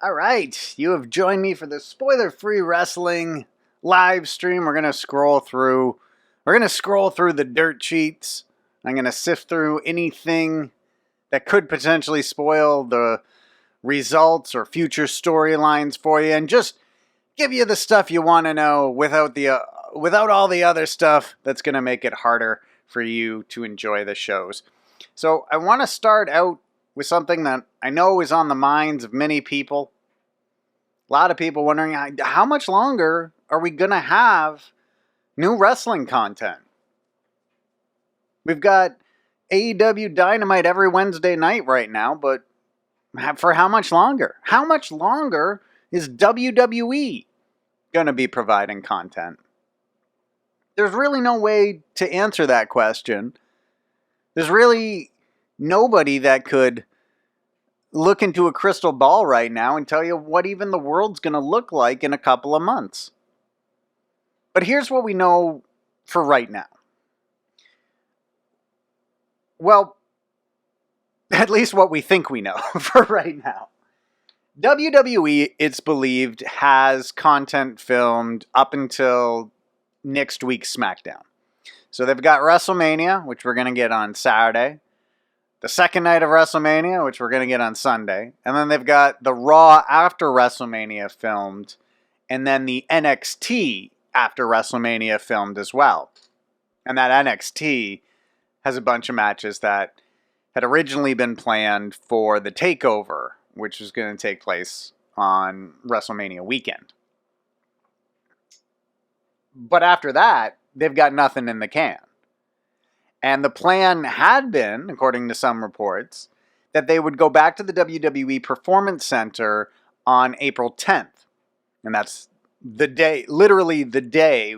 All right, you have joined me for the spoiler-free wrestling live stream. We're gonna scroll through. The dirt sheets. I'm gonna sift through anything that could potentially spoil the results or future storylines for you, and just give you the stuff you want to know without all the other stuff that's gonna make it harder for you to enjoy the shows. So I want to start out with something that I know is on the minds of many people. A lot of people wondering, how much longer are we going to have new wrestling content? We've got AEW Dynamite every Wednesday night right now, but for how much longer? How much longer is WWE going to be providing content? There's really no way to answer that question. There's really nobody that could look into a crystal ball right now and tell you what even the world's going to look like in a couple of months. But here's what we know for right now. Well, at least what we think we know for right now. WWE, it's believed, has content filmed up until next week's SmackDown. So they've got WrestleMania, which we're going to get on Saturday. The second night of WrestleMania, which we're going to get on Sunday. And then they've got the Raw after WrestleMania filmed. And then the NXT after WrestleMania filmed as well. And that NXT has a bunch of matches that had originally been planned for the TakeOver, which was going to take place on WrestleMania weekend. But after that, they've got nothing in the can. And the plan had been, according to some reports, that they would go back to the WWE Performance Center on April 10th. And that's the day, literally the day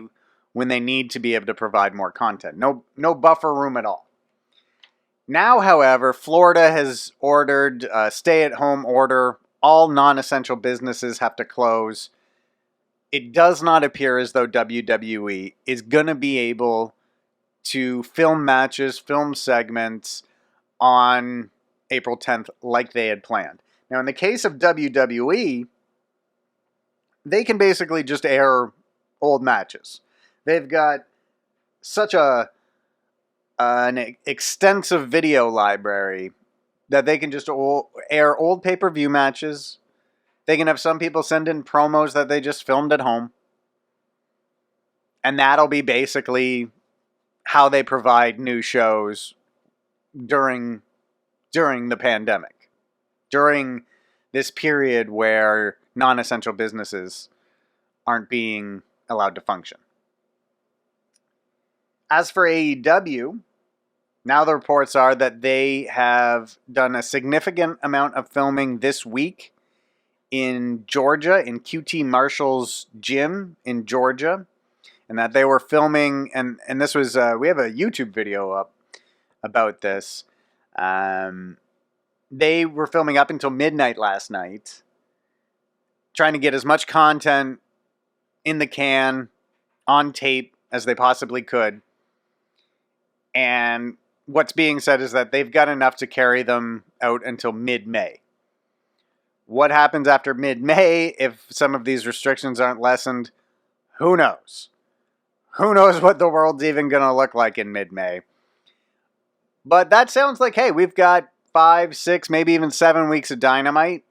when they need to be able to provide more content. No buffer room at all. Now, however, Florida has ordered a stay-at-home order. All non-essential businesses have to close. It does not appear as though WWE is going to be able to film matches, film segments on April 10th like they had planned. Now, in the case of WWE, they can basically just air old matches. They've got such an extensive video library that they can just air old pay-per-view matches. They can have some people send in promos that they just filmed at home. And that'll be basically how they provide new shows during the pandemic. During this period where non-essential businesses aren't being allowed to function. As for AEW, now the reports are that they have done a significant amount of filming this week in Georgia, in QT Marshall's gym in Georgia, and that they were filming, and this was, we have a YouTube video up about this. They were filming up until midnight last night, trying to get as much content in the can, on tape, as they possibly could. And what's being said is that they've got enough to carry them out until mid-May. What happens after mid-May if some of these restrictions aren't lessened? Who knows? Who knows what the world's even going to look like in mid-May? But that sounds like, hey, we've got 5, 6, maybe even 7 weeks of Dynamite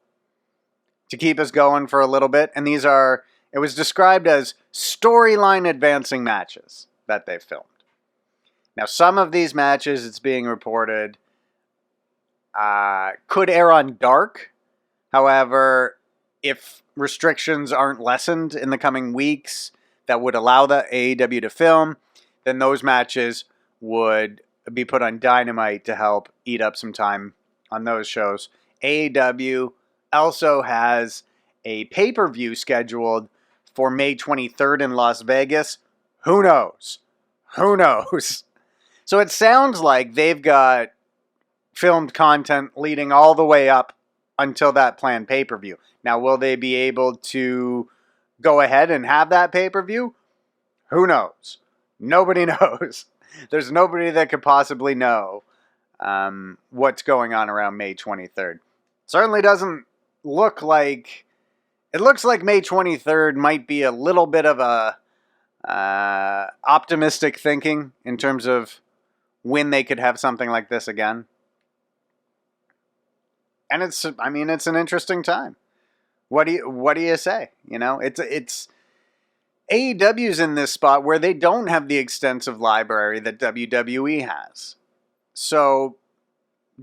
to keep us going for a little bit. And these are, it was described as storyline advancing matches that they've filmed. Now, some of these matches, it's being reported, could air on Dark. However, if restrictions aren't lessened in the coming weeks that would allow the AEW to film, then those matches would be put on Dynamite to help eat up some time on those shows. AEW also has a pay-per-view scheduled for May 23rd in Las Vegas. Who knows? Who knows? So it sounds like they've got filmed content leading all the way up until that planned pay-per-view. Now, will they be able to go ahead and have that pay-per-view? Who knows? Nobody knows. There's nobody that could possibly know what's going on around May 23rd. Certainly doesn't look like it looks like May 23rd might be a little bit of a optimistic thinking in terms of when they could have something like this again. And it's an interesting time. What do you say? You know, it's AEW's in this spot where they don't have the extensive library that WWE has. So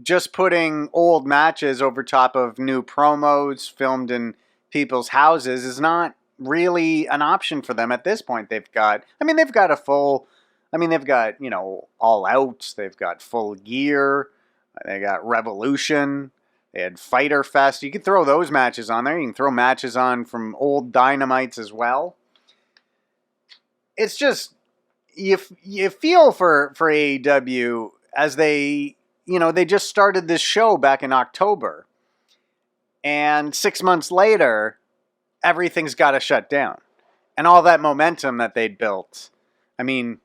just putting old matches over top of new promos filmed in people's houses is not really an option for them at this point. They've got All Out, they've got Full Gear, they got Revolution, they had Fyter Fest. You could throw those matches on there. You can throw matches on from old Dynamites as well. It's just, you feel for AEW as they just started this show back in October. And 6 months later, everything's got to shut down. And all that momentum that they'd built, I mean,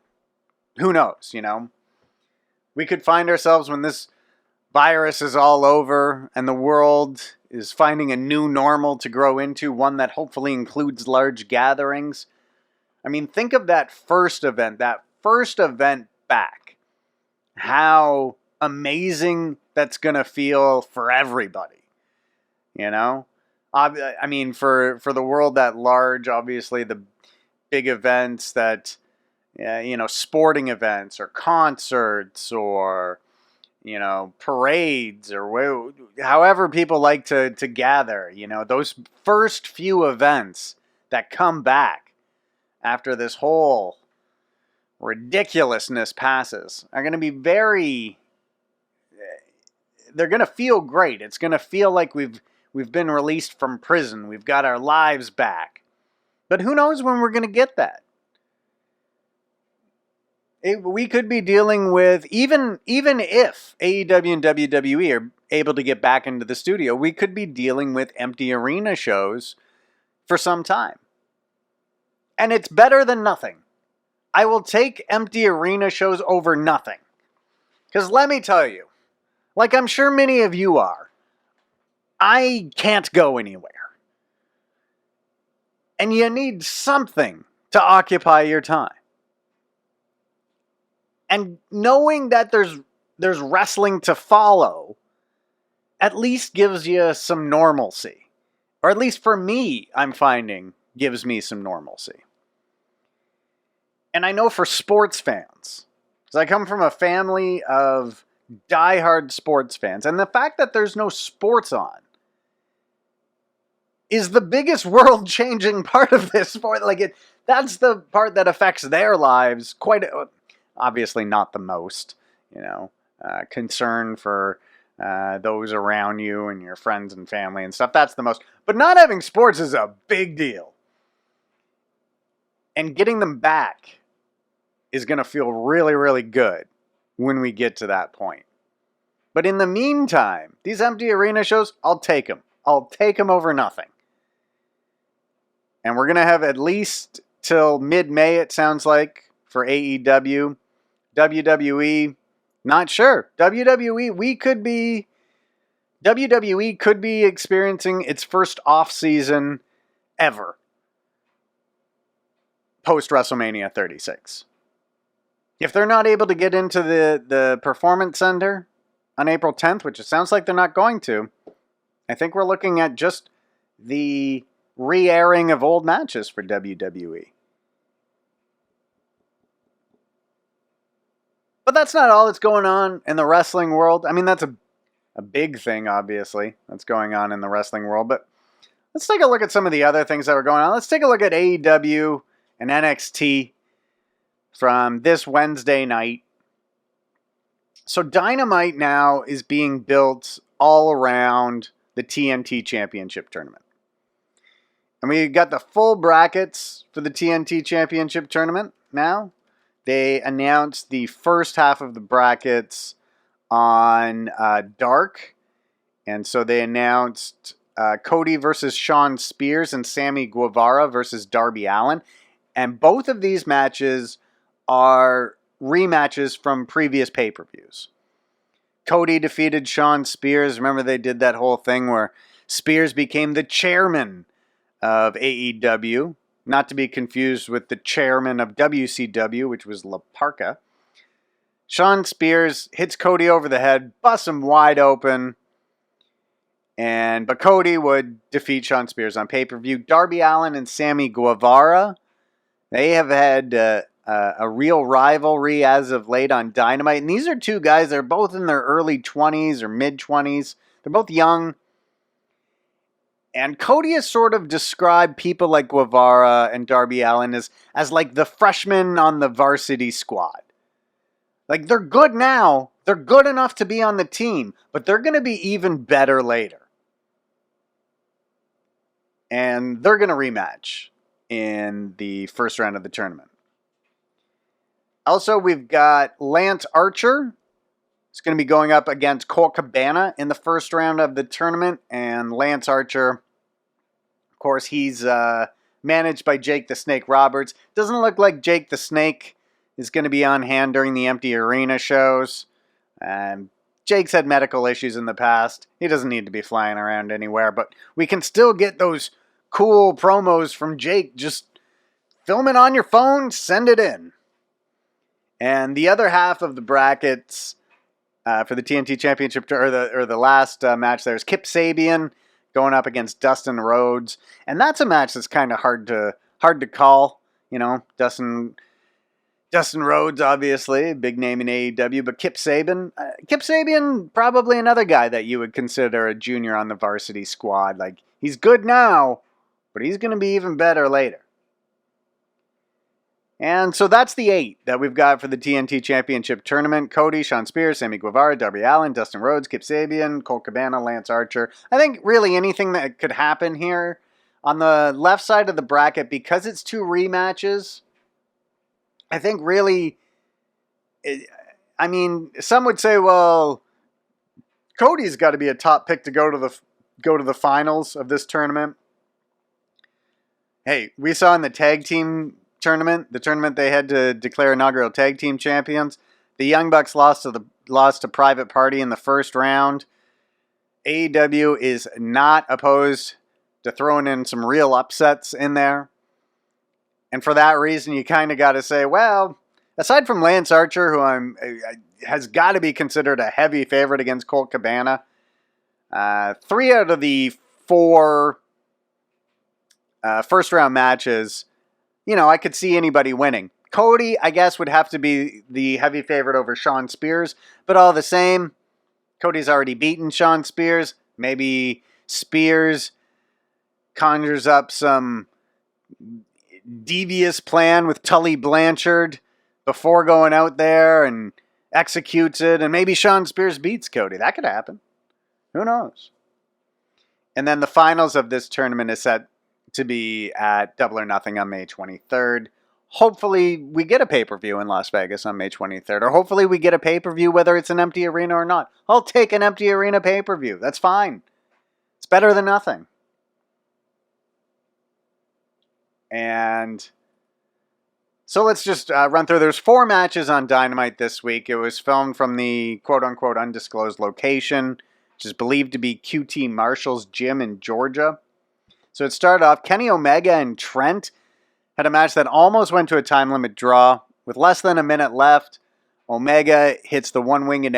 who knows, you know? We could find ourselves when this virus is all over and the world is finding a new normal to grow into, one that hopefully includes large gatherings. I mean, think of that first event back. How amazing that's going to feel for everybody. You know? I mean, for the world at large, obviously the big events that, sporting events or concerts or, parades or however people like to gather, those first few events that come back after this whole ridiculousness passes are going to be they're going to feel great. It's going to feel like we've been released from prison. We've got our lives back. But who knows when we're going to get that? We could be dealing with, even if AEW and WWE are able to get back into the studio, we could be dealing with empty arena shows for some time. And it's better than nothing. I will take empty arena shows over nothing. Because let me tell you, like I'm sure many of you are, I can't go anywhere. And you need something to occupy your time. And knowing that there's wrestling to follow at least gives you some normalcy. Or at least for me, I'm finding, gives me some normalcy. And I know for sports fans, because I come from a family of diehard sports fans, and the fact that there's no sports on is the biggest world-changing part of this sport. That's the part that affects their lives quite. Obviously, not the most. Concern for those around you and your friends and family and stuff. That's the most. But not having sports is a big deal. And getting them back is going to feel really, really good when we get to that point. But in the meantime, these empty arena shows, I'll take them. I'll take them over nothing. And we're going to have at least till mid-May, it sounds like, for AEW. WWE, not sure. WWE could be experiencing its first off-season ever post-WrestleMania 36. If they're not able to get into the Performance Center on April 10th, which it sounds like they're not going to, I think we're looking at just the re-airing of old matches for WWE. But that's not all that's going on in the wrestling world. I mean, that's a big thing, obviously, that's going on in the wrestling world. But let's take a look at some of the other things that were going on. Let's take a look at AEW and NXT from this Wednesday night. So Dynamite now is being built all around the TNT Championship Tournament. And we got the full brackets for the TNT Championship Tournament now. They announced the first half of the brackets on Dark. And so they announced Cody versus Shawn Spears and Sammy Guevara versus Darby Allin. And both of these matches are rematches from previous pay-per-views. Cody defeated Shawn Spears. Remember they did that whole thing where Spears became the chairman of AEW, not to be confused with the chairman of WCW, which was La Parka. Shawn Spears hits Cody over the head, busts him wide open, but Cody would defeat Shawn Spears on pay-per-view. Darby Allin and Sammy Guevara, they have had a real rivalry as of late on Dynamite. And these are two guys, they're both in their early 20s or mid-20s. They're both young. And Cody has sort of described people like Guevara and Darby Allin as like the freshmen on the varsity squad. Like, they're good now. They're good enough to be on the team. But they're going to be even better later. And they're going to rematch in the first round of the tournament. Also, we've got Lance Archer. He's going to be going up against Colt Cabana in the first round of the tournament. And Lance Archer, of course, he's managed by Jake the Snake Roberts. Doesn't look like Jake the Snake is going to be on hand during the empty arena shows. Jake's had medical issues in the past. He doesn't need to be flying around anywhere. But we can still get those cool promos from Jake. Just film it on your phone, send it in. And the other half of the brackets for the TNT Championship, or the last match there, is Kip Sabian going up against Dustin Rhodes. And that's a match that's kind of hard to call. You know, Dustin Rhodes, obviously, big name in AEW, but Kip Sabian, probably another guy that you would consider a junior on the varsity squad. Like, he's good now, but he's going to be even better later. And so that's the 8 that we've got for the TNT Championship Tournament. Cody, Shawn Spears, Sammy Guevara, Darby Allin, Dustin Rhodes, Kip Sabian, Colt Cabana, Lance Archer. I think really anything that could happen here on the left side of the bracket, because it's 2 rematches, I think really, I mean, some would say, well, Cody's got to be a top pick to go to the finals of this tournament. Hey, we saw in the tag team tournament, the tournament they had to declare inaugural tag team champions, the Young Bucks lost to Private Party in the first round. AEW is not opposed to throwing in some real upsets in there. And for that reason, you kind of got to say, well, aside from Lance Archer, who has got to be considered a heavy favorite against Colt Cabana, 3 out of the 4 first round matches, you know, I could see anybody winning. Cody, I guess, would have to be the heavy favorite over Shawn Spears, but all the same, Cody's already beaten Shawn Spears. Maybe Spears conjures up some devious plan with Tully Blanchard before going out there and executes it, and maybe Shawn Spears beats Cody. That could happen. Who knows? And then the finals of this tournament is set to be at Double or Nothing on May 23rd. Hopefully we get a pay-per-view in Las Vegas on May 23rd, or hopefully we get a pay-per-view whether it's an empty arena or not. I'll take an empty arena pay-per-view. That's fine. It's better than nothing. And so let's just run through. There's 4 matches on Dynamite this week. It was filmed from the quote-unquote undisclosed location, which is believed to be QT Marshall's gym in Georgia. So it started off, Kenny Omega and Trent had a match that almost went to a time limit draw. With less than a minute left, Omega hits the one-winged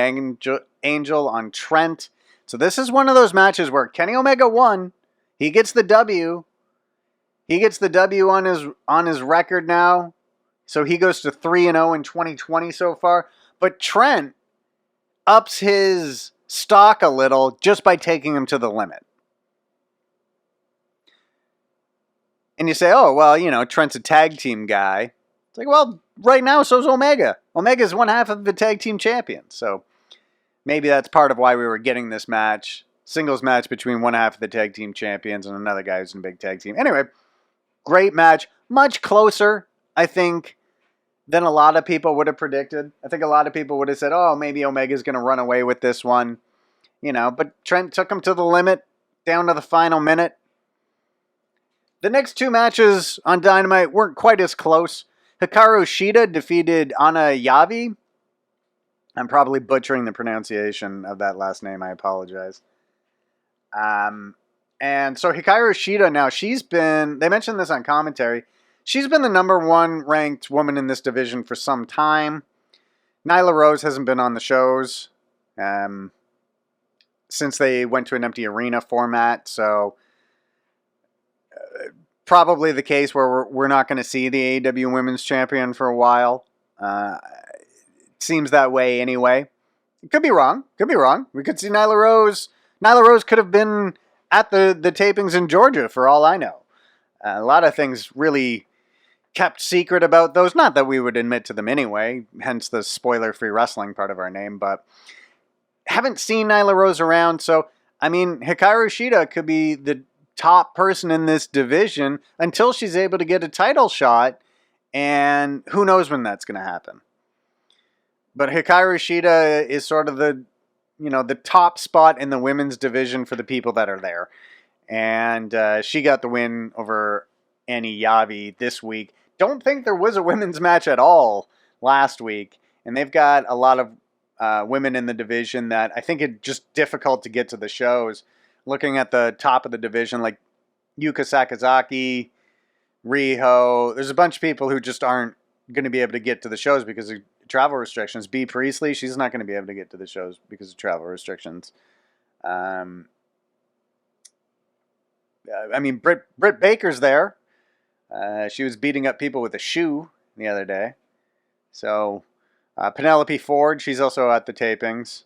angel on Trent. So this is one of those matches where Kenny Omega won. He gets the W. He gets the W on his record now. So he goes to 3-0 in 2020 so far. But Trent ups his stock a little just by taking him to the limit. And you say, oh, well, you know, Trent's a tag team guy. It's like, well, right now, so's Omega. Omega's one half of the tag team champions. So maybe that's part of why we were getting this match. Singles match between one half of the tag team champions and another guy who's in a big tag team. Anyway, great match. Much closer, I think, than a lot of people would have predicted. I think a lot of people would have said, oh, maybe Omega's going to run away with this one. You know, but Trent took him to the limit, down to the final minute. The next 2 matches on Dynamite weren't quite as close. Hikaru Shida defeated Ana Yavi. I'm probably butchering the pronunciation of that last name. I apologize. And so Hikaru Shida now, they mentioned this on commentary, she's been the number 1 ranked woman in this division for some time. Nyla Rose hasn't been on the shows since they went to an empty arena format, so probably the case where we're not going to see the AEW Women's Champion for a while. It seems that way anyway. It could be wrong. We could see Nyla Rose. Nyla Rose could have been at the tapings in Georgia for all I know. A lot of things really kept secret about those. Not that we would admit to them anyway, hence the spoiler-free wrestling part of our name, but haven't seen Nyla Rose around, so, I mean, Hikaru Shida could be the top person in this division until she's able to get a title shot, and who knows when that's going to happen. But Hikaru Shida is sort of the top spot in the women's division for the people that are there. And she got the win over Annie Yavi this week. Don't think there was a women's match at all last week. And they've got a lot of women in the division that I think it's just difficult to get to the shows. Looking at the top of the division, like Yuka Sakazaki, Riho, there's a bunch of people who just aren't going to be able to get to the shows because of travel restrictions. B. Priestley, she's not going to be able to get to the shows because of travel restrictions. I mean, Britt Baker's there. She was beating up people with a shoe the other day. So, Penelope Ford, she's also at the tapings.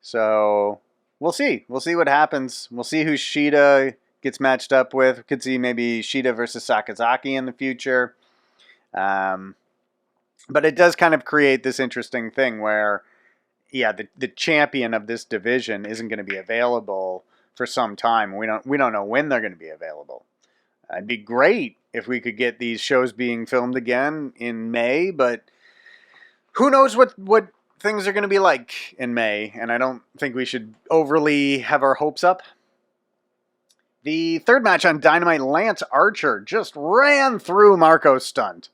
So, we'll see. We'll see what happens. We'll see who Shida gets matched up with. We could see maybe Shida versus Sakazaki in the future. But it does kind of create this interesting thing where, the champion of this division isn't going to be available for some time. We don't know when they're going to be available. It'd be great if we could get these shows being filmed again in May, but who knows what things are going to be like in May, and I don't think we should overly have our hopes up. The third match on Dynamite, Lance Archer just ran through Marco Stunt.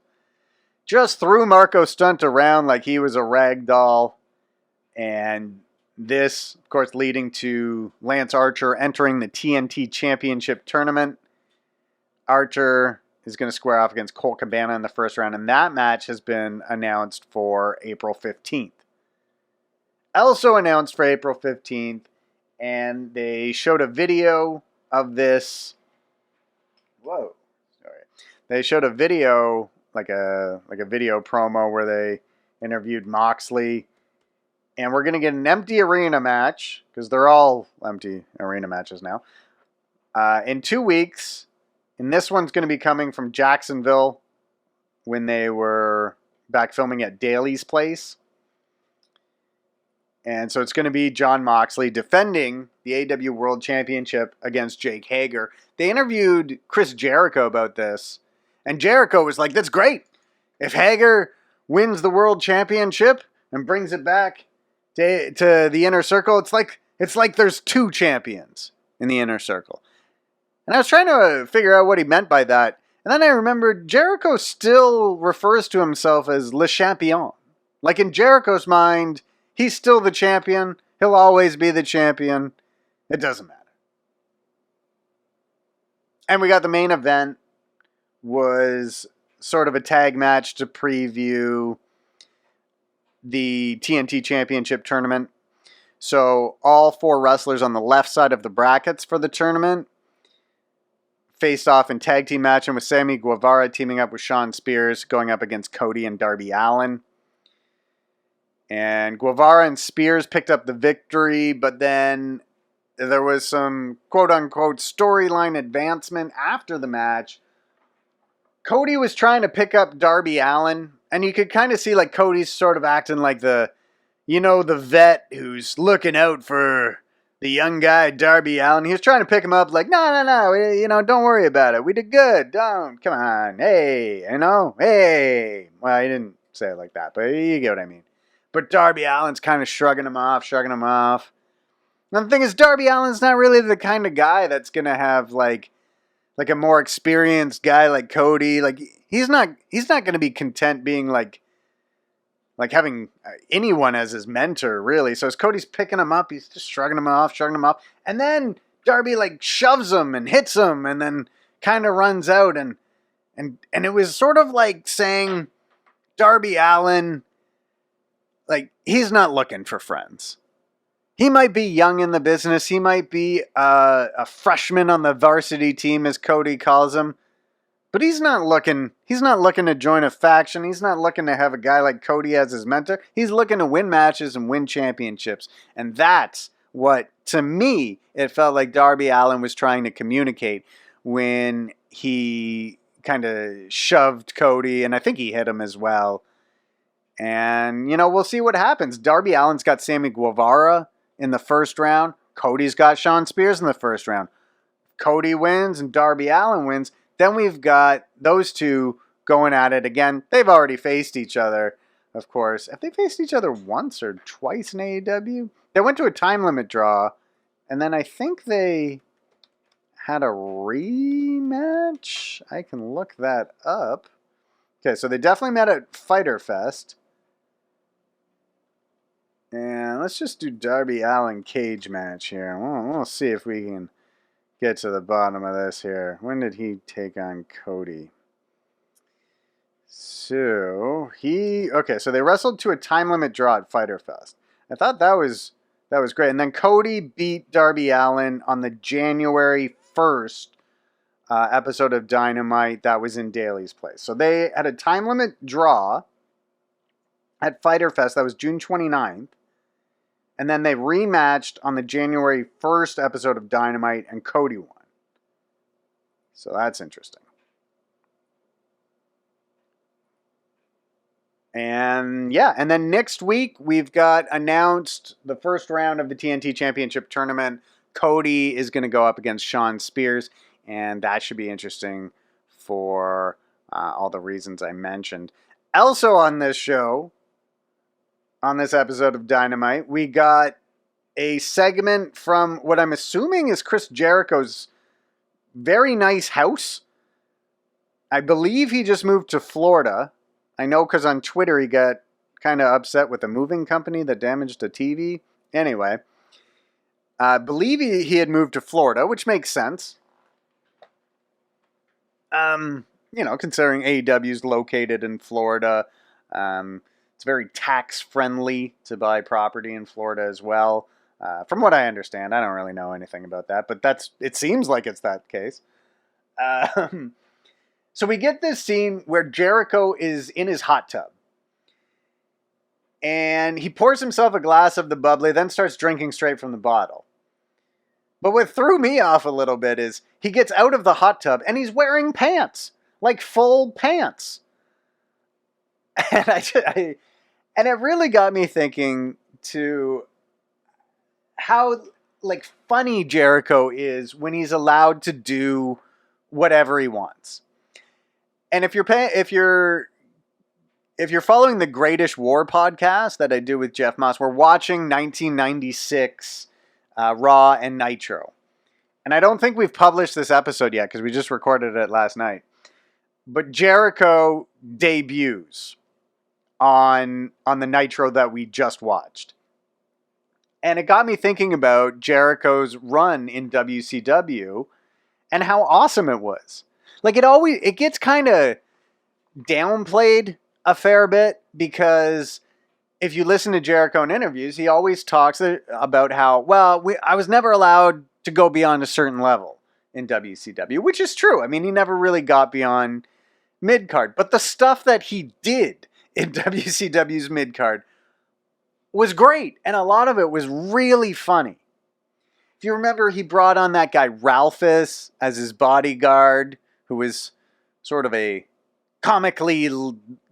Just threw Marco Stunt around like he was a rag doll. And this, of course, leading to Lance Archer entering the TNT Championship Tournament. Archer is going to square off against Colt Cabana in the first round. And that match has been announced for April 15th. Also announced for April 15th. And they showed a video of this. Whoa. Sorry. They showed a video, like a video promo where they interviewed Moxley. And we're going to get an empty arena match, because they're all empty arena matches now, in 2 weeks. And this one's going to be coming from Jacksonville when they were back filming at Daly's place. And so it's going to be Jon Moxley defending the AEW World Championship against Jake Hager. They interviewed Chris Jericho about this. And Jericho was like, that's great. If Hager wins the World Championship and brings it back to the Inner Circle, it's like there's 2 champions in the Inner Circle. And I was trying to figure out what he meant by that. And then I remembered Jericho still refers to himself as Le Champion. Like in Jericho's mind, he's still the champion. He'll always be the champion. It doesn't matter. And we got the main event was sort of a tag match to preview the TNT Championship Tournament. So all 4 wrestlers on the left side of the brackets for the tournament faced off in tag team matching with Sammy Guevara teaming up with Shawn Spears, going up against Cody and Darby Allin. And Guevara and Spears picked up the victory, but then there was some quote-unquote storyline advancement after the match. Cody was trying to pick up Darby Allin, and you could kind of see like Cody's sort of acting like the vet who's looking out for the young guy, Darby Allin. He was trying to pick him up like, no, don't worry about it. We did good. Come on. Hey, hey. Well, he didn't say it like that, but you get what I mean. But Darby Allin's kind of shrugging him off. And the thing is, Darby Allin's not really the kind of guy that's going to have like a more experienced guy like Cody. Like, he's not going to be content being like having anyone as his mentor, really. So as Cody's picking him up, he's just shrugging him off. And then Darby like shoves him and hits him and then kind of runs out and it was sort of like saying Darby Allin, like, he's not looking for friends. He might be young in the business. He might be a freshman on the varsity team, as Cody calls him. But he's not looking to join a faction. He's not looking to have a guy like Cody as his mentor. He's looking to win matches and win championships. And that's what, to me, it felt like Darby Allin was trying to communicate when he kind of shoved Cody, and I think he hit him as well. And, we'll see what happens. Darby Allin's got Sammy Guevara in the first round. Cody's got Shawn Spears in the first round. Cody wins and Darby Allin wins. Then we've got those two going at it again. They've already faced each other, of course. Have they faced each other once or twice in AEW? They went to a time limit draw, and then I think they had a rematch. I can look that up. Okay, so they definitely met at Fyter Fest. And let's just do Darby Allin cage match here. We'll see if we can get to the bottom of this here. When did he take on Cody? So so they wrestled to a time limit draw at Fyter Fest. I thought that was great. And then Cody beat Darby Allin on the January 1st episode of Dynamite that was in Daly's place. So they had a time limit draw at Fyter Fest. That was June 29th. And then they rematched on the January 1st episode of Dynamite, and Cody won. So that's interesting. And and then next week we've got announced the first round of the TNT Championship Tournament. Cody is going to go up against Shawn Spears, and that should be interesting for all the reasons I mentioned. Also on this show, on this episode of Dynamite, we got a segment from what I'm assuming is Chris Jericho's very nice house. I believe he just moved to Florida. I know because on Twitter he got kind of upset with the moving company that damaged a TV. Anyway, I believe he had moved to Florida, which makes sense. Considering AEW is located in Florida. It's very tax-friendly to buy property in Florida as well. From what I understand, I don't really know anything about that, but it seems like it's that case. So we get this scene where Jericho is in his hot tub. And he pours himself a glass of the bubbly, then starts drinking straight from the bottle. But what threw me off a little bit is he gets out of the hot tub and he's wearing pants. Like full pants. And it really got me thinking to how funny Jericho is when he's allowed to do whatever he wants. And if you're following the Greatest War podcast that I do with Jeff Moss, we're watching 1996 Raw and Nitro. And I don't think we've published this episode yet because we just recorded it last night. But Jericho debuts on the Nitro that we just watched. And it got me thinking about Jericho's run in WCW and how awesome it was. It gets kind of downplayed a fair bit because if you listen to Jericho in interviews, he always talks about how, I was never allowed to go beyond a certain level in WCW, which is true. I mean, he never really got beyond mid-card. But the stuff that he did in WCW's mid-card was great, and a lot of it was really funny. If you remember, he brought on that guy Ralphus as his bodyguard, who was sort of a comically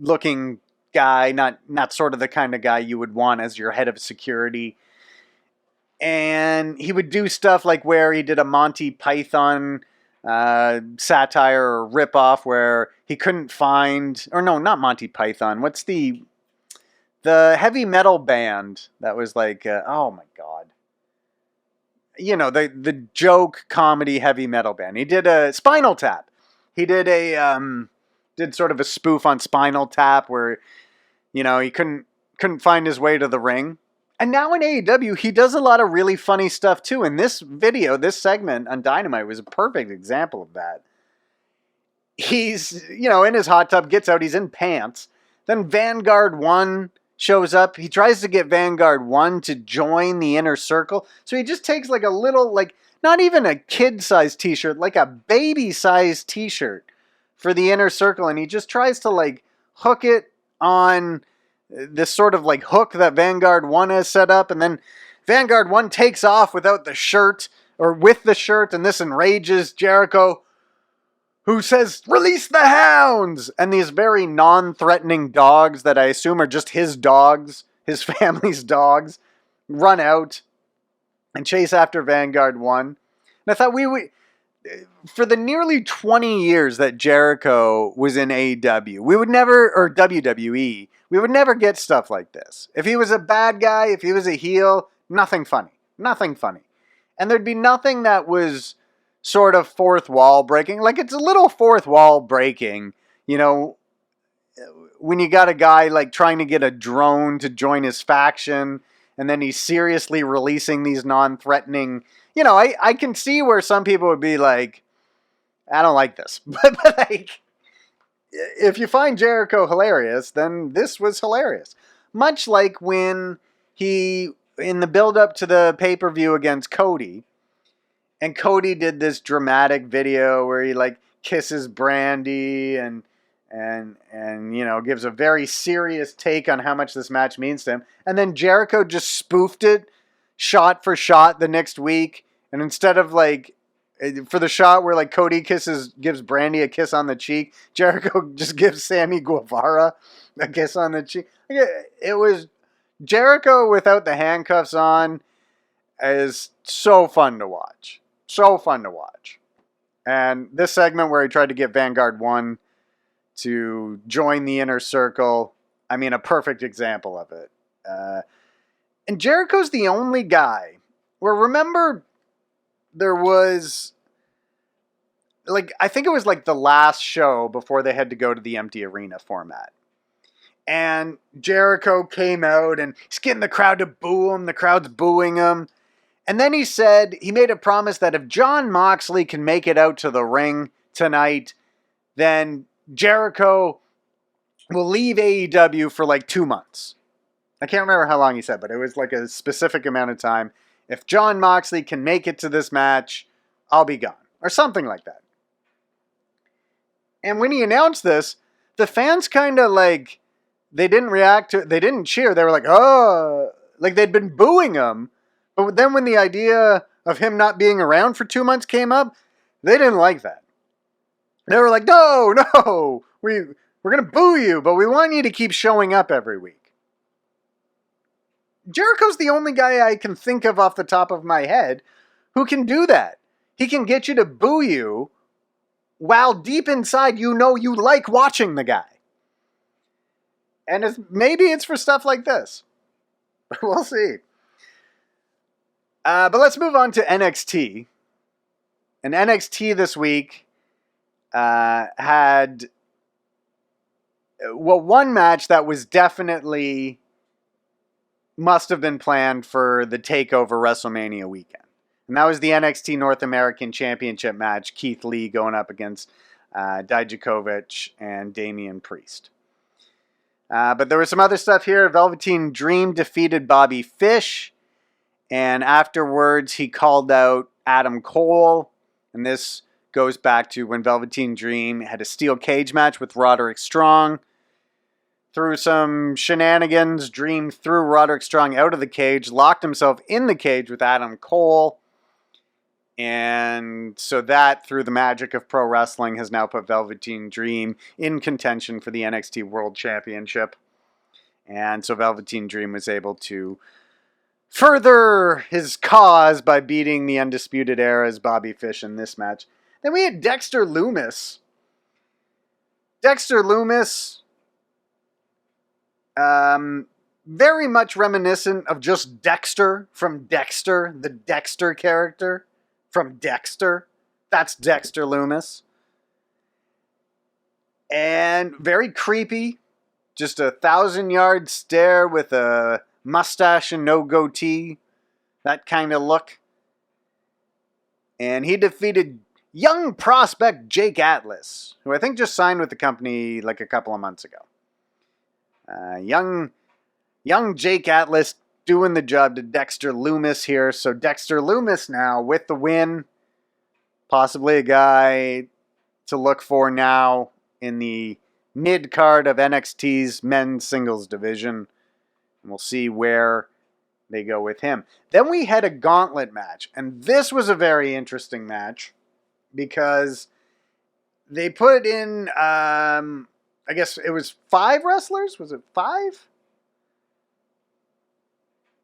looking guy, not sort of the kind of guy you would want as your head of security. And he would do stuff like where he did a Monty Python satire or ripoff where he couldn't find, or no, not Monty Python. What's the heavy metal band that was like, oh my God. The joke comedy heavy metal band. He did a Spinal Tap. He did did sort of a spoof on Spinal Tap where, he couldn't find his way to the ring. And now in AEW, he does a lot of really funny stuff too. And this video, this segment on Dynamite was a perfect example of that. He's, in his hot tub, gets out, he's in pants. Then Vanguard 1 shows up. He tries to get Vanguard 1 to join the inner circle. So he just takes like a little, not even a kid-sized t-shirt, like a baby-sized t-shirt for the inner circle. And he just tries to hook it on this sort of hook that Vanguard 1 has set up, and then Vanguard 1 takes off without the shirt, or with the shirt, and this enrages Jericho, who says, "Release the hounds!" And these very non-threatening dogs that I assume are just his dogs, his family's dogs, run out and chase after Vanguard 1. And I thought for the nearly 20 years that Jericho was in AEW, we would never, or WWE, we would never get stuff like this. If he was a bad guy, if he was a heel, nothing funny. Nothing funny. And there'd be nothing that was sort of fourth wall breaking. It's a little fourth wall breaking, when you got a guy trying to get a drone to join his faction, and then he's seriously releasing these non-threatening, I can see where some people would be like, I don't like this. But if you find Jericho hilarious, then this was hilarious. Much like when he, in the build-up to the pay-per-view against Cody, and Cody did this dramatic video where he kisses Brandy and gives a very serious take on how much this match means to him. And then Jericho just spoofed it shot for shot the next week. And instead of for the shot where Cody gives Brandy a kiss on the cheek, Jericho just gives Sammy Guevara a kiss on the cheek. It was Jericho without the handcuffs on is so fun to watch. So fun to watch. And this segment where he tried to get Vanguard 1 to join the inner circle, a perfect example of it. And Jericho's the only guy where, remember, there was, I think it was the last show before they had to go to the empty arena format. And Jericho came out and he's getting the crowd to boo him. The crowd's booing him. And then he made a promise that if Jon Moxley can make it out to the ring tonight, then Jericho will leave AEW for 2 months. I can't remember how long he said, but it was a specific amount of time. If Jon Moxley can make it to this match, I'll be gone. Or something like that. And when he announced this, the fans kind of they didn't react to it. They didn't cheer. They were oh, they'd been booing him. But then when the idea of him not being around for 2 months came up, they didn't like that. They were no, we're going to boo you, but we want you to keep showing up every week. Jericho's the only guy I can think of off the top of my head who can do that. He can get you to boo you while deep inside you like watching the guy. And maybe it's for stuff like this. We'll see. But let's move on to NXT. And NXT this week had one match that was definitely must have been planned for the TakeOver WrestleMania weekend. And that was the NXT North American Championship match. Keith Lee going up against Dijakovic and Damian Priest. But there was some other stuff here. Velveteen Dream defeated Bobby Fish. And afterwards, he called out Adam Cole. And this goes back to when Velveteen Dream had a steel cage match with Roderick Strong. Through some shenanigans, Dream threw Roderick Strong out of the cage, locked himself in the cage with Adam Cole. And so that, through the magic of pro wrestling, has now put Velveteen Dream in contention for the NXT World Championship. And so Velveteen Dream was able to further his cause by beating the Undisputed Era's Bobby Fish in this match. Then we had Dexter Lumis. Dexter Lumis, very much reminiscent of just Dexter from Dexter, the Dexter character from Dexter. That's Dexter Lumis. And very creepy. Just a 1,000-yard stare with a mustache and no goatee, that kind of look. And he defeated young prospect Jake Atlas, who I think just signed with the company like a couple of months ago. Young Jake Atlas doing the job to Dexter Lumis here. So Dexter Lumis now with the win. Possibly a guy to look for now in the mid-card of NXT's men's singles division. And we'll see where they go with him. Then we had a gauntlet match. And this was a very interesting match because they put in, I guess it was 5 wrestlers? Was it 5?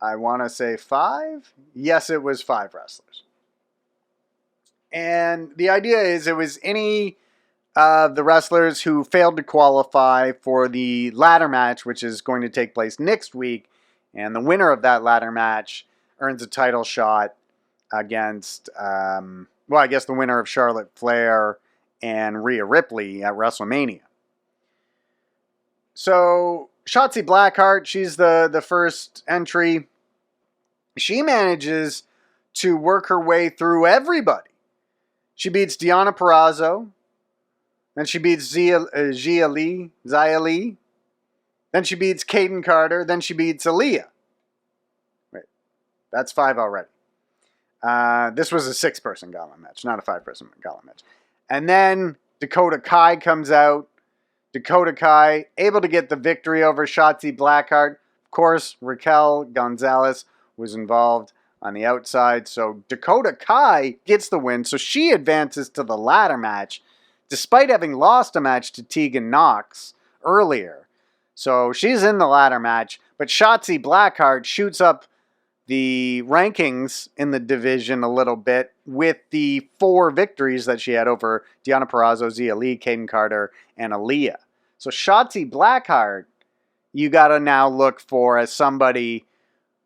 I want to say 5. Yes, it was 5 wrestlers. And the idea is it was any of the wrestlers who failed to qualify for the ladder match, which is going to take place next week. And the winner of that ladder match earns a title shot against, I guess the winner of Charlotte Flair and Rhea Ripley at WrestleMania. So Shotzi Blackheart, she's the first entry. She manages to work her way through everybody. She beats Deonna Purrazzo. Then she beats Xia Li. Then she beats Kaden Carter. Then she beats Aaliyah. Wait, that's 5 already. This was a 6-person gauntlet match, not a 5-person gauntlet match. And then Dakota Kai comes out. Dakota Kai able to get the victory over Shotzi Blackheart. Of course, Raquel Gonzalez was involved on the outside. So Dakota Kai gets the win. So she advances to the ladder match, despite having lost a match to Tegan Nox earlier. So she's in the ladder match. But Shotzi Blackheart shoots up the rankings in the division a little bit with the 4 victories that she had over Deonna Purrazzo, Xia Li, Kaden Carter, and Aaliyah. So Shotzi Blackheart, you got to now look for as somebody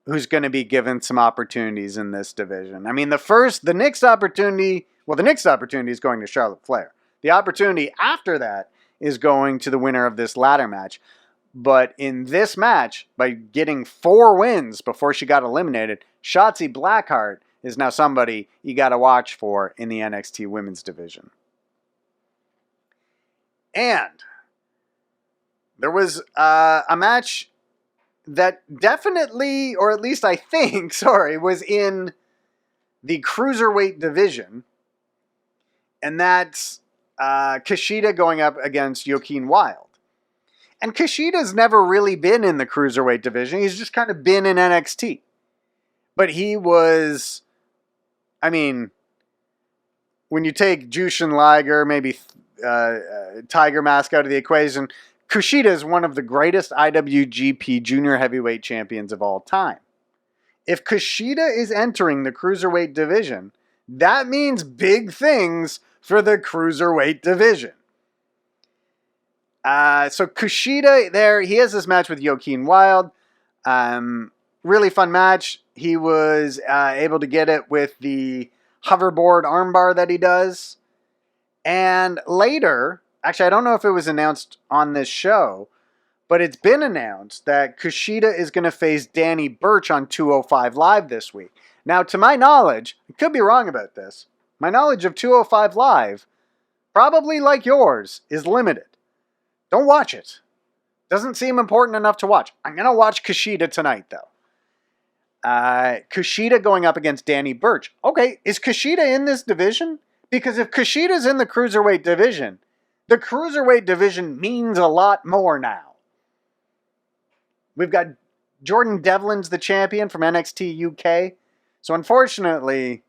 who's going to be given some opportunities in this division. I mean, the next opportunity is going to Charlotte Flair. The opportunity after that is going to the winner of this ladder match. But in this match, by getting 4 wins before she got eliminated, Shotzi Blackheart is now somebody you got to watch for in the NXT women's division. And there was a match that definitely, or at least I think, was in the cruiserweight division. And that's Kushida going up against Joaquin Wilde. And Kushida's never really been in the cruiserweight division. He's just kind of been in NXT. But he was, I mean, when you take Jushin Liger, maybe Tiger Mask out of the equation, Kushida is one of the greatest IWGP Junior Heavyweight Champions of all time. If Kushida is entering the cruiserweight division, that means big things for the cruiserweight division. So Kushida there, he has this match with Joaquin Wilde. Really fun match. He was able to get it with the hoverboard armbar that he does. And later, actually I don't know if it was announced on this show, but it's been announced that Kushida is going to face Danny Burch on 205 Live this week. Now, to my knowledge, I could be wrong about this, my knowledge of 205 Live, probably like yours, is limited. Don't watch it. Doesn't seem important enough to watch. I'm going to watch Kushida tonight, though. Kushida going up against Danny Burch. Okay, is Kushida in this division? Because if Kushida's in the cruiserweight division, the cruiserweight division means a lot more now. We've got Jordan Devlin's the champion from NXT UK. So unfortunately,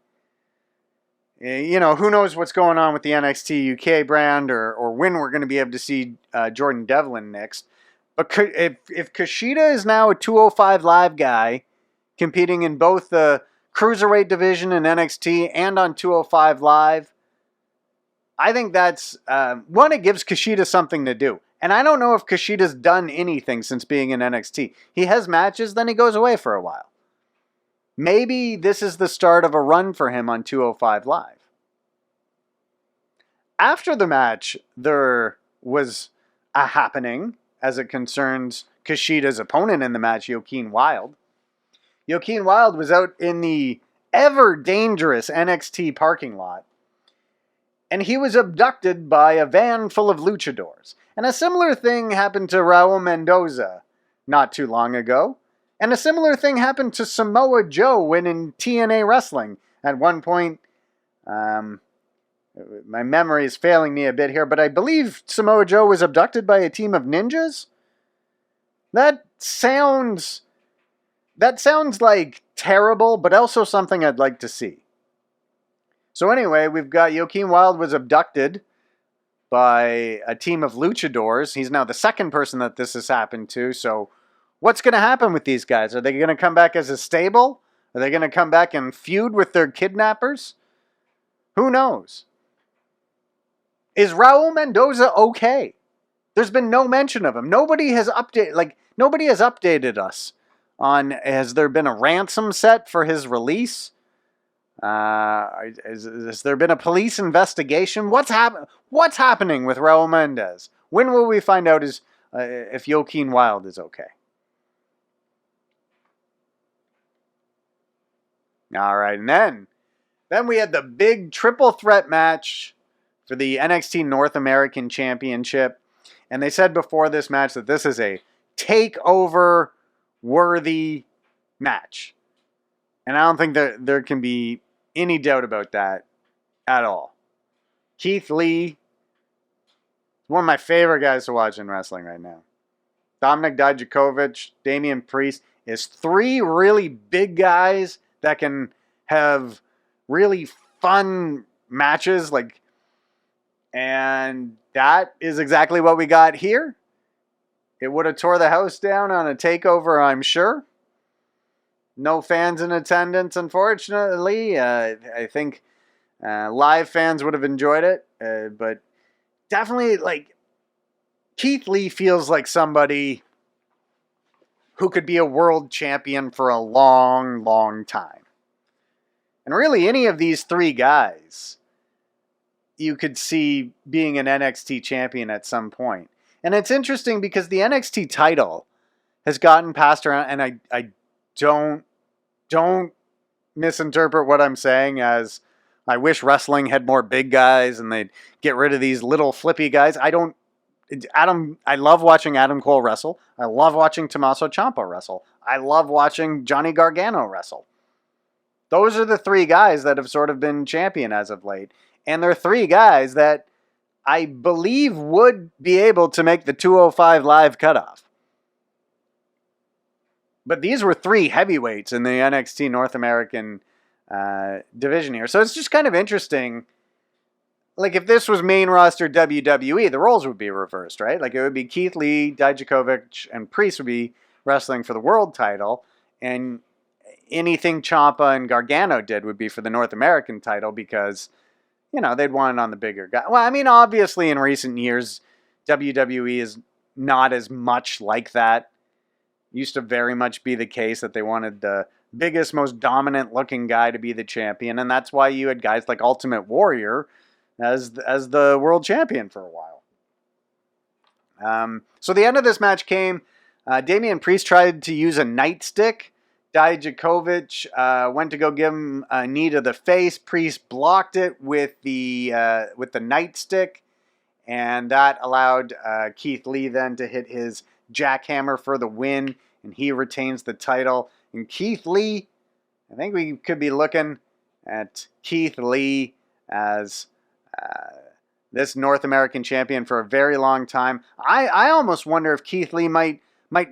you know, who knows what's going on with the NXT UK brand or when we're going to be able to see Jordan Devlin next. But if Kushida is now a 205 Live guy competing in both the Cruiserweight division in NXT and on 205 Live, I think that's, one, it gives Kushida something to do. And I don't know if Kushida's done anything since being in NXT. He has matches, then he goes away for a while. Maybe this is the start of a run for him on 205 Live. After the match, there was a happening as it concerns Kushida's opponent in the match, Joaquin Wilde. Joaquin Wilde was out in the ever dangerous NXT parking lot, and he was abducted by a van full of luchadors. And a similar thing happened to Raul Mendoza not too long ago. And a similar thing happened to Samoa Joe when in TNA Wrestling. At one point, my memory is failing me a bit here, but I believe Samoa Joe was abducted by a team of ninjas. That sounds like terrible, but also something I'd like to see. So anyway, we've got Joaquin Wilde was abducted by a team of luchadors. He's now the second person that this has happened to. So what's going to happen with these guys? Are they going to come back as a stable? Are they going to come back and feud with their kidnappers? Who knows? Is Raul Mendoza okay? There's been no mention of him. Nobody has updated us on, has there been a ransom set for his release? Has there been a police investigation? What's happening with Raul Mendez? When will we find out if Joaquin Wilde is okay? All right, and then we had the big triple threat match for the NXT North American Championship. And they said before this match that this is a takeover worthy match. And I don't think there can be any doubt about that at all. Keith Lee, one of my favorite guys to watch in wrestling right now. Dominik Dijakovic, Damian Priest is three really big guys that can have really fun matches, and that is exactly what we got here. It would have tore the house down on a takeover, I'm sure. No fans in attendance, unfortunately. I think live fans would have enjoyed it, but definitely, Keith Lee feels like somebody who could be a world champion for a long, long time. And really, any of these three guys, you could see being an NXT champion at some point. And it's interesting because the NXT title has gotten passed around, and I don't misinterpret what I'm saying as I wish wrestling had more big guys and they'd get rid of these little flippy guys. I love watching Adam Cole wrestle. I love watching Tommaso Ciampa wrestle. I love watching Johnny Gargano wrestle. Those are the three guys that have sort of been champion as of late. And they're three guys that I believe would be able to make the 205 live cutoff. But these were three heavyweights in the NXT North American division here. So it's just kind of interesting. If this was main roster WWE, the roles would be reversed, right? It would be Keith Lee, Dijakovic, and Priest would be wrestling for the world title. And anything Ciampa and Gargano did would be for the North American title because, they'd want it on the bigger guy. Well, obviously in recent years, WWE is not as much like that. It used to very much be the case that they wanted the biggest, most dominant looking guy to be the champion. And that's why you had guys like Ultimate Warrior as the world champion for a while. So the end of this match came. Damian Priest tried to use a nightstick. Dijakovic went to go give him a knee to the face. Priest blocked it with the nightstick, and that allowed Keith Lee then to hit his jackhammer for the win, and he retains the title. And Keith Lee, I think we could be looking at Keith Lee as this North American champion for a very long time. I almost wonder if Keith Lee might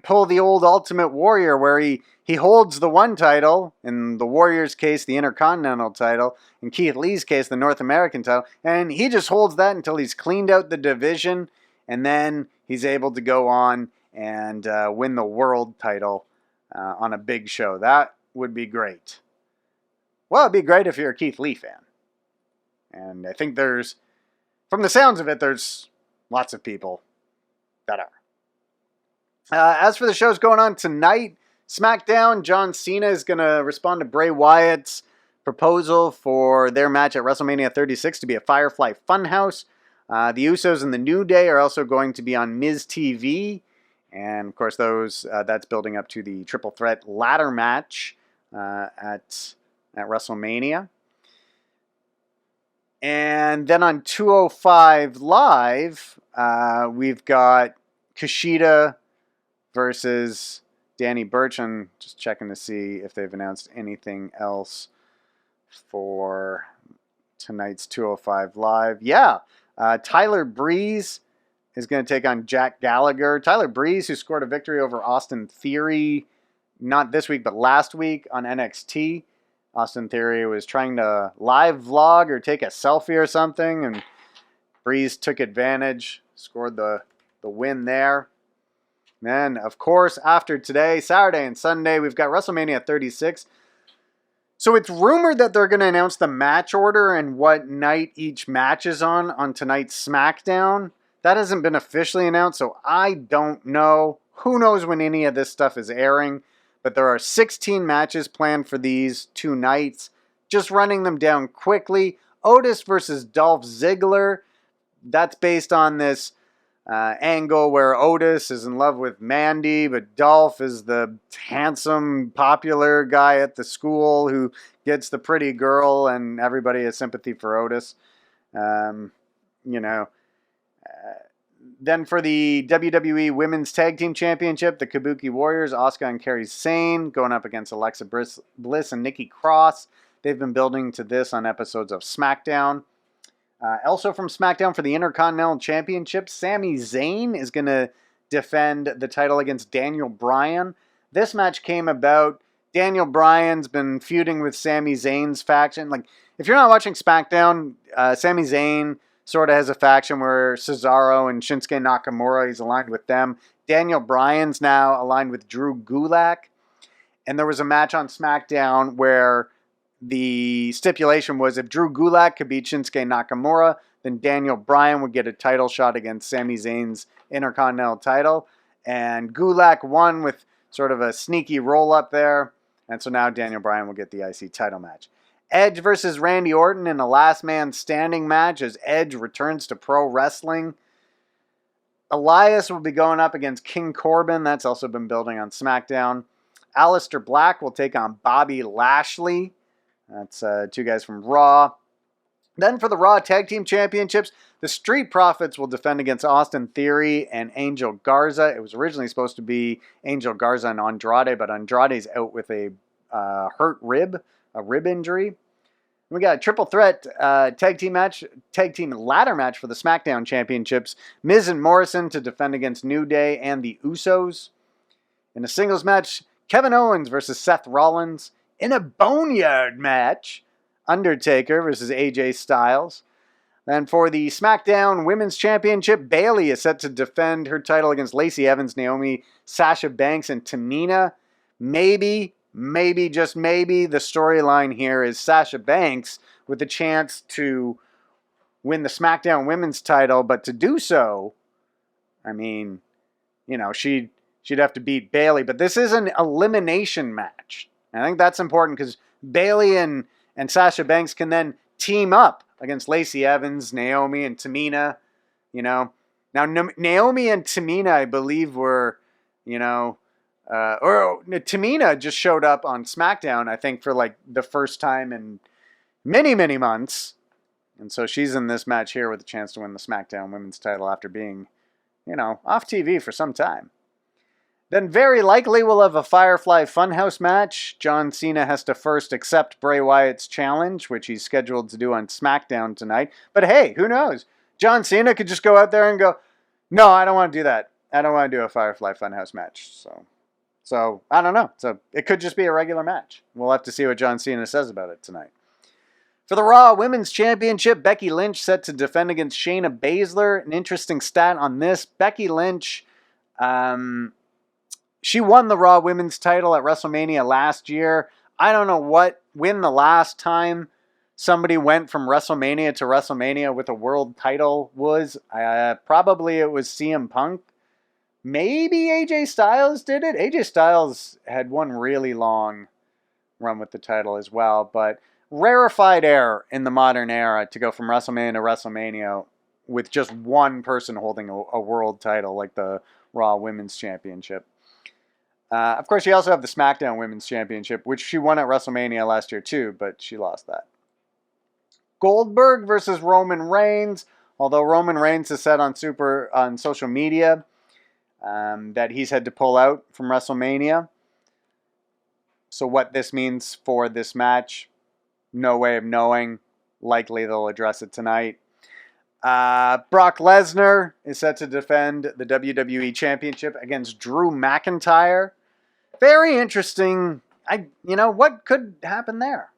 pull the old Ultimate Warrior where he holds the one title, in the Warrior's case, the Intercontinental title, in Keith Lee's case, the North American title, and he just holds that until he's cleaned out the division, and then he's able to go on and win the world title on a big show. That would be great. Well, it'd be great if you're a Keith Lee fan. And I think from the sounds of it, there's lots of people that are. As for the shows going on tonight, SmackDown, John Cena is going to respond to Bray Wyatt's proposal for their match at WrestleMania 36 to be a Firefly Funhouse. The Usos and the New Day are also going to be on Miz TV. And, of course, that's building up to the Triple Threat ladder match at WrestleMania. And then on 205 Live, we've got Kushida versus Danny Burch. I'm just checking to see if they've announced anything else for tonight's 205 Live. Yeah, Tyler Breeze is going to take on Jack Gallagher. Tyler Breeze, who scored a victory over Austin Theory, not this week, but last week on NXT. Austin Theory was trying to live vlog or take a selfie or something, and Breeze took advantage, scored the win there. Then, of course, after today, Saturday and Sunday, we've got WrestleMania 36. So it's rumored that they're going to announce the match order and what night each match is on tonight's SmackDown. That hasn't been officially announced, so I don't know. Who knows when any of this stuff is airing? But there are 16 matches planned for these 2 nights. Just running them down quickly. Otis versus Dolph Ziggler. That's based on this angle where Otis is in love with Mandy, but Dolph is the handsome, popular guy at the school who gets the pretty girl, and everybody has sympathy for Otis. Then for the WWE Women's Tag Team Championship, the Kabuki Warriors, Asuka and Kairi Sane, going up against Alexa Bliss and Nikki Cross. They've been building to this on episodes of SmackDown. Also from SmackDown for the Intercontinental Championship, Sami Zayn is going to defend the title against Daniel Bryan. This match came about. Daniel Bryan's been feuding with Sami Zayn's faction. Like, if you're not watching SmackDown, Sami Zayn sort of has a faction where Cesaro and Shinsuke Nakamura, he's aligned with them. Daniel Bryan's now aligned with Drew Gulak. And there was a match on SmackDown where the stipulation was if Drew Gulak could beat Shinsuke Nakamura, then Daniel Bryan would get a title shot against Sami Zayn's Intercontinental title. And Gulak won with sort of a sneaky roll-up there. And so now Daniel Bryan will get the IC title match. Edge versus Randy Orton in a last man standing match as Edge returns to pro wrestling. Elias will be going up against King Corbin. That's also been building on SmackDown. Aleister Black will take on Bobby Lashley. That's 2 guys from Raw. Then for the Raw Tag Team Championships, the Street Profits will defend against Austin Theory and Angel Garza. It was originally supposed to be Angel Garza and Andrade, but Andrade's out with a hurt rib, a rib injury. We got a triple threat tag team ladder match for the SmackDown Championships. Miz and Morrison to defend against New Day and the Usos. In a singles match, Kevin Owens versus Seth Rollins. In a Boneyard match, Undertaker versus AJ Styles. Then for the SmackDown Women's Championship, Bayley is set to defend her title against Lacey Evans, Naomi, Sasha Banks, and Tamina. Maybe, just maybe, the storyline here is Sasha Banks with the chance to win the SmackDown Women's title, but to do so, I mean, she'd have to beat Bayley. But this is an elimination match. I think that's important because Bayley and Sasha Banks can then team up against Lacey Evans, Naomi, and Tamina. Now Naomi and Tamina, I believe, were, or Tamina just showed up on SmackDown, I think, for like the first time in many, many months. And so she's in this match here with a chance to win the SmackDown Women's title after being, off TV for some time. Then very likely we'll have a Firefly Funhouse match. John Cena has to first accept Bray Wyatt's challenge, which he's scheduled to do on SmackDown tonight. But hey, who knows? John Cena could just go out there and go, no, I don't want to do that. I don't want to do a Firefly Funhouse match. So I don't know. So it could just be a regular match. We'll have to see what John Cena says about it tonight. For the Raw Women's Championship, Becky Lynch set to defend against Shayna Baszler. An interesting stat on this. Becky Lynch, she won the Raw Women's title at WrestleMania last year. I don't know when the last time somebody went from WrestleMania to WrestleMania with a world title was. Probably it was CM Punk. Maybe AJ Styles did it. AJ Styles had one really long run with the title as well. But rarefied air in the modern era to go from WrestleMania to WrestleMania with just one person holding a world title like the Raw Women's Championship. Of course, you also have the SmackDown Women's Championship, which she won at WrestleMania last year too, but she lost that. Goldberg versus Roman Reigns. Although Roman Reigns has said on social media that he's had to pull out from WrestleMania. So what this means for this match, no way of knowing. Likely they'll address it tonight. Brock Lesnar is set to defend the WWE Championship against Drew McIntyre. Very interesting. What could happen there?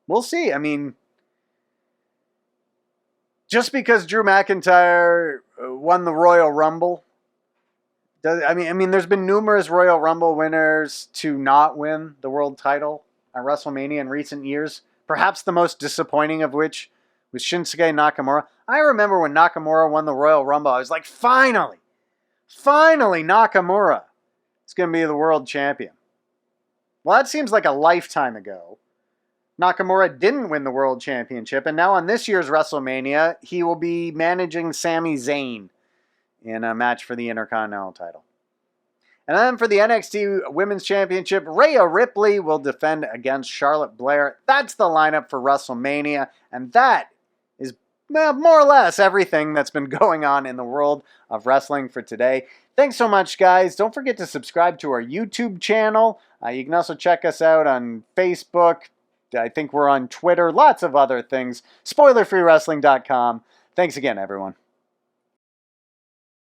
We'll see. I mean, just because Drew McIntyre won the Royal Rumble, there's been numerous Royal Rumble winners to not win the world title at WrestleMania in recent years. Perhaps the most disappointing of which was Shinsuke Nakamura. I remember when Nakamura won the Royal Rumble, I was like, finally Nakamura is going to be the world champion. Well, that seems like a lifetime ago. Nakamura didn't win the world championship, and now on this year's WrestleMania, he will be managing Sami Zayn in a match for the Intercontinental title. And then for the NXT Women's Championship, Rhea Ripley will defend against Charlotte Flair. That's the lineup for WrestleMania, and that is more or less everything that's been going on in the world of wrestling for today. Thanks so much, guys. Don't forget to subscribe to our YouTube channel. You can also check us out on Facebook. I think we're on Twitter. Lots of other things. SpoilerFreeWrestling.com. Thanks again, everyone.